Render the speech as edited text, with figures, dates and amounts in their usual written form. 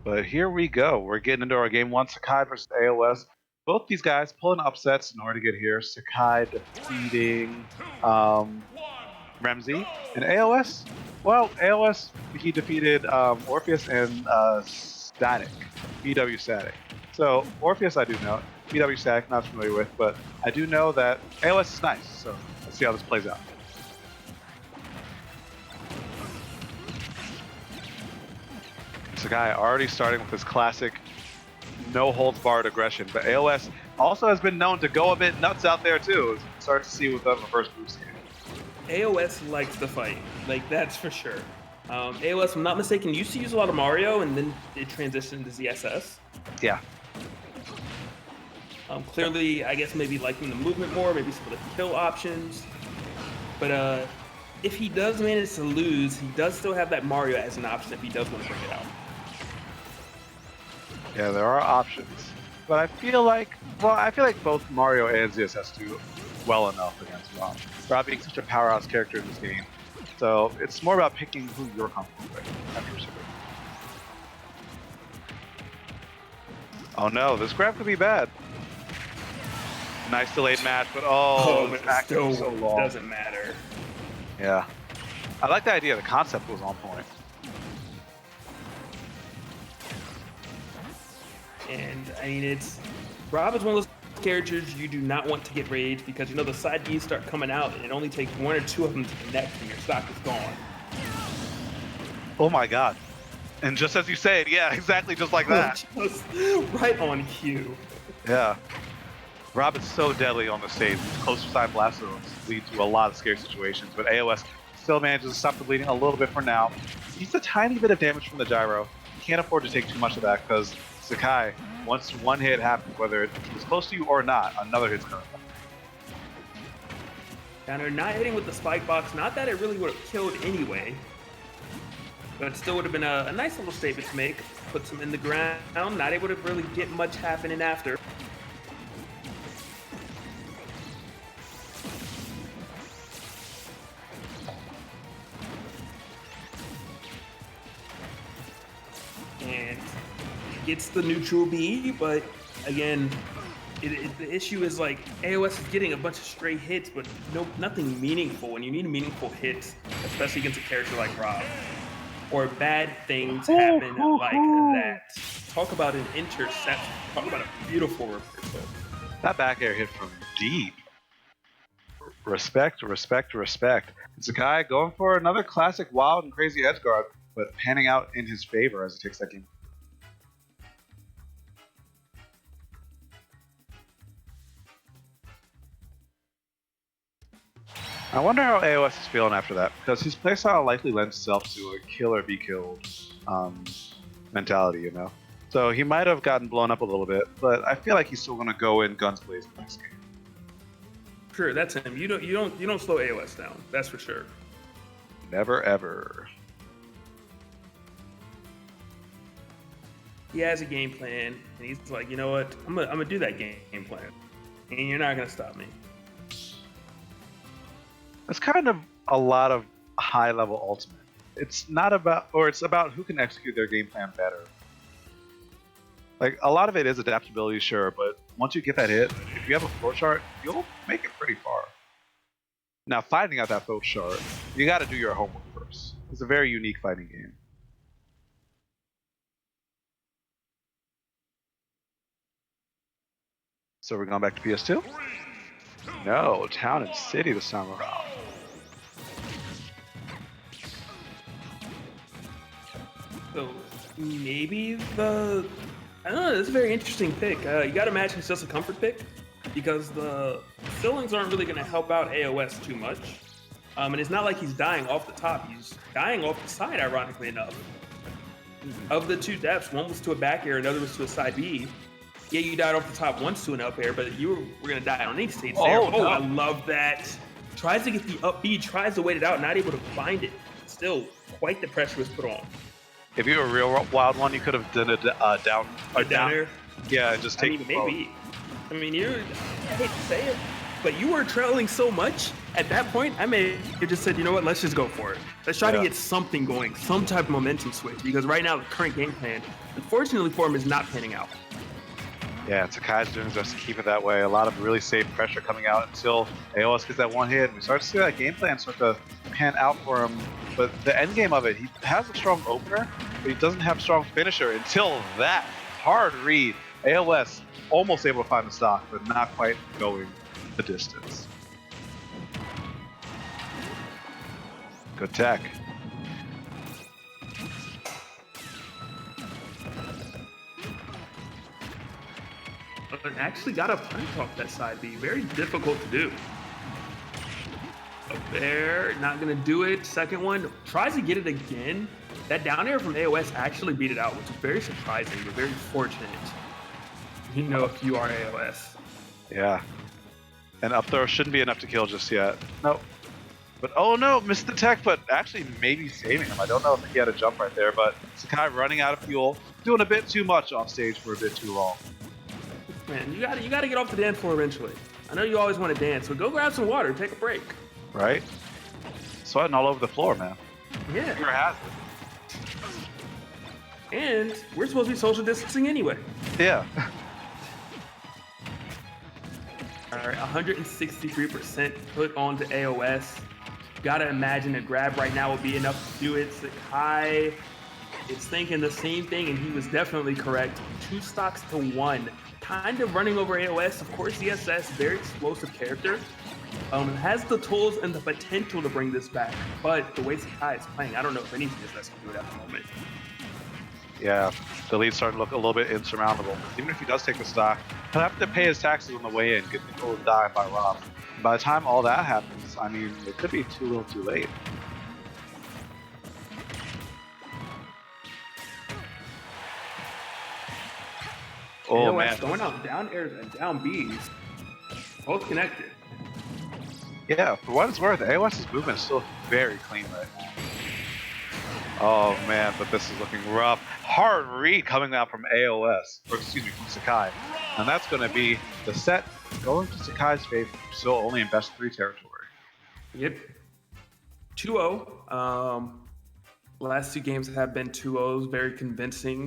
But here we go. We're getting into our game one, Sekai versus AoS. Both these guys pulling upsets in order to get here. Sekai defeating Ramsey. And AoS, well, AoS, he defeated Orpheus and Static, BW Static. So Orpheus I do know, BW Static not familiar with, but I do know that AoS is nice. So let's see how this plays out. Sekai already starting with his classic no-holds-barred aggression, but AoS also has been known to go a bit nuts out there too. Start to see with the first boost game. AoS likes to fight, like that's for sure. AoS, if I'm not mistaken, used to use a lot of Mario, and then it transitioned to ZSS. Yeah. Clearly, I guess maybe liking the movement more, maybe some of the kill options. But if he does manage to lose, he does still have that Mario as an option if he does want to bring it out. Yeah, there are options, but I feel like both Mario and ZSS do well enough against Rob. Rob being such a powerhouse character in this game, so it's more about picking who you're comfortable with after a certain. Oh no, this grab could be bad. Nice delayed match, but but it's still so long. Doesn't matter. Yeah, I like the idea. The concept was on point. And I mean, Rob is one of those characters you do not want to get rage because you know the side Bs start coming out and it only takes one or two of them to connect and your stock is gone. Oh my god. And just as you say it, yeah, exactly just like that. Just right on cue. Yeah. Rob is so deadly on the stage. These closer side blast zones lead to a lot of scary situations, but AoS still manages to stop the bleeding a little bit for now. He's a tiny bit of damage from the gyro. He can't afford to take too much of that because Sekai, once one hit happens, whether it's close to you or not, another hit's coming. Down there, not hitting with the spike box, not that it really would have killed anyway, but it still would have been a nice little statement to make. Puts him in the ground, not able to really get much happening after. And gets the neutral B, but again, the issue is like AoS is getting a bunch of stray hits, but nothing meaningful. And you need meaningful hits, especially against a character like Rob. Or bad things happen like that. Talk about an interception. Talk about a beautiful reversal. That back air hit from deep. Respect, respect, respect. It's a guy going for another classic wild and crazy edge guard, but panning out in his favor as he takes that game. I wonder how AoS is feeling after that, because his playstyle likely lends itself to a kill or be killed mentality, you know? So he might have gotten blown up a little bit, but I feel like he's still going to go in guns blazing next game. Sure, that's him. You don't slow AoS down, that's for sure. Never ever. He has a game plan, and he's like, you know what? I'm gonna do that game plan, and you're not gonna stop me. It's kind of a lot of high-level ultimate. It's not about, or it's about who can execute their game plan better. Like, a lot of it is adaptability, sure, but once you get that hit, if you have a flow chart, you'll make it pretty far. Now, finding out that flow chart, you gotta do your homework first. It's a very unique fighting game. So we're going back to PS2? No, Town and City this time around. So maybe I don't know, this is a very interesting pick. You gotta imagine it's just a comfort pick because the fillings aren't really gonna help out AoS too much. And it's not like he's dying off the top, he's dying off the side, ironically enough. Of the two deaths, one was to a back air, another was to a side B. Yeah, you died off the top once to an up air, but you were gonna die on any stage there. Oh, no. I love that. Tries to get the up B, tries to wait it out, not able to find it. Still, quite the pressure was put on. If you were a real wild one, you could have done a down air. Yeah, just take. I mean, maybe. I mean, I hate to say it, but you were trailing so much. At that point, I may have just said, you know what, let's just go for it. Let's try to get something going, some type of momentum switch, because right now the current game plan, unfortunately for him, is not panning out. Yeah, Sekai's doing his best to keep it that way. A lot of really safe pressure coming out until AoS gets that one hit. And we start to see that game plan start to pan out for him. But the end game of it, he has a strong opener, but he doesn't have a strong finisher until that hard read. AoS almost able to find the stock, but not quite going the distance. Good tech. But actually got a punch off that side B. Very difficult to do. Up there, not gonna do it. Second one, tries to get it again. That down air from AoS actually beat it out, which is very surprising, but very fortunate. You know, if you are AoS. Yeah. And up throw shouldn't be enough to kill just yet. Nope. But oh no, missed the tech, but actually maybe saving him. I don't know if he had a jump right there, but Sekai running out of fuel, doing a bit too much off stage for a bit too long. Man, you gotta get off the dance floor eventually. I know you always want to dance, so go grab some water, take a break. Right? Sweating all over the floor, man. Yeah. Sure has it. And we're supposed to be social distancing anyway. Yeah. All right, 163% put onto AoS. Gotta imagine a grab right now will be enough to do it. Sekai is thinking the same thing, and he was definitely correct. 2 stocks to 1. Kind of running over AoS. Of course, ZSS, very explosive character. Has the tools and the potential to bring this back, but the way Sekai is playing, I don't know if any ZSS can do it at the moment. Yeah, the lead's starting to look a little bit insurmountable. Even if he does take the stock, he'll have to pay his taxes on the way in, get the full dime by Rob. By the time all that happens, I mean, it could be too little too late. Oh AoS man. going out down airs and down Bs. Both connected. Yeah, for what it's worth, AoS's movement is still very clean right now. Oh man, but this is looking rough. Hard read coming out from AoS, or excuse me, from Sekai. And that's going to be the set going to Sekai's favor, still only in best 3 territory. Yep. 2-0. Last 2 games have been 2-0s, very convincing.